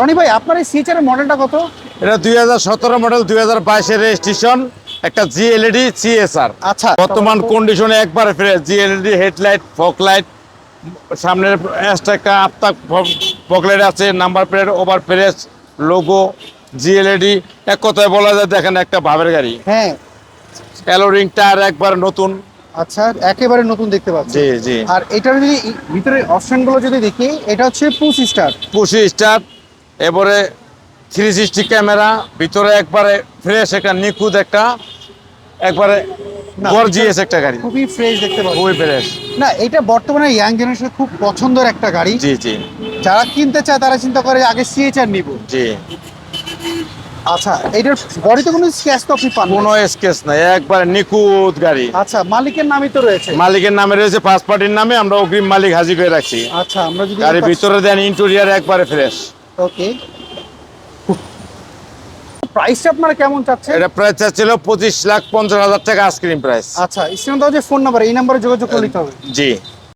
রনি ভাই আপনার এই সিএচআর এর মডেলটা কত? এটা 2017 মডেল, 2022 এর রেজিস্ট্রেশন, একটা জিএলইডি সিএসআর। আচ্ছা, বর্তমান কন্ডিশনে একবারে fresh. GLED headlight, fog light, সামনের একটা আপতাক ফগ লাইট আছে, number plate, over press, logo, GLED, এক কথায় বলা যায় দেখেন একটা ভাবের গাড়ি। হ্যাঁ অ্যালোরিং টায়ার একবার নতুন। আচ্ছা, একেবারে নতুন দেখতে পাচ্ছি। জি জি। আর এটার যদি ভিতরে অপশনগুলো যদি দেখি, এটা হচ্ছে পুশ স্টার্ট। পুশি স্টার্ট, এবারে 360 ক্যামেরা, ভিতরে একবারে ফ্রেশ একটা নিখুঁত একটা একবারে না, গর্জিয়াস একটা গাড়ি, খুবই ফ্রেশ দেখতে পাচ্ছি। খুবই ফ্রেশ। না, এটা বর্তমানে ইয়াং জেনারেশন খুব পছন্দের একটা গাড়ি। জি জি যারা কিনতে চায় তারা চিন্তা করে আগে সিএচআর নিব। জি। আচ্ছা, এটার বডিতে কোনো স্ক্র্যাচ তো আপনি পান না? কোনো স্কেচ নাই, একবারে নিখুঁত গাড়ি। আচ্ছা, মালিকের নামই তো রয়েছে। মালিকের নামে রয়েছে, ফার্স্ট পার্টির নামে, আমরা অগ্রিম মালিক হাজির করে রাখছি। আচ্ছা, আমরা যদি গাড়ির ভিতরে দেন ইন্টেরিয়র একবারে ফ্রেশ। ওকে, প্রাইসটা আপনারা কেমন চাচ্ছেন? এটা প্রাইস চাচ্ছিল 25,50,000 টাকা আইসক্রিম প্রাইস। আচ্ছা, স্ক্রিনে দেওয়া যে ফোন নাম্বার, এই নাম্বারে যোগাযোগ করে নিতে হবে। জি।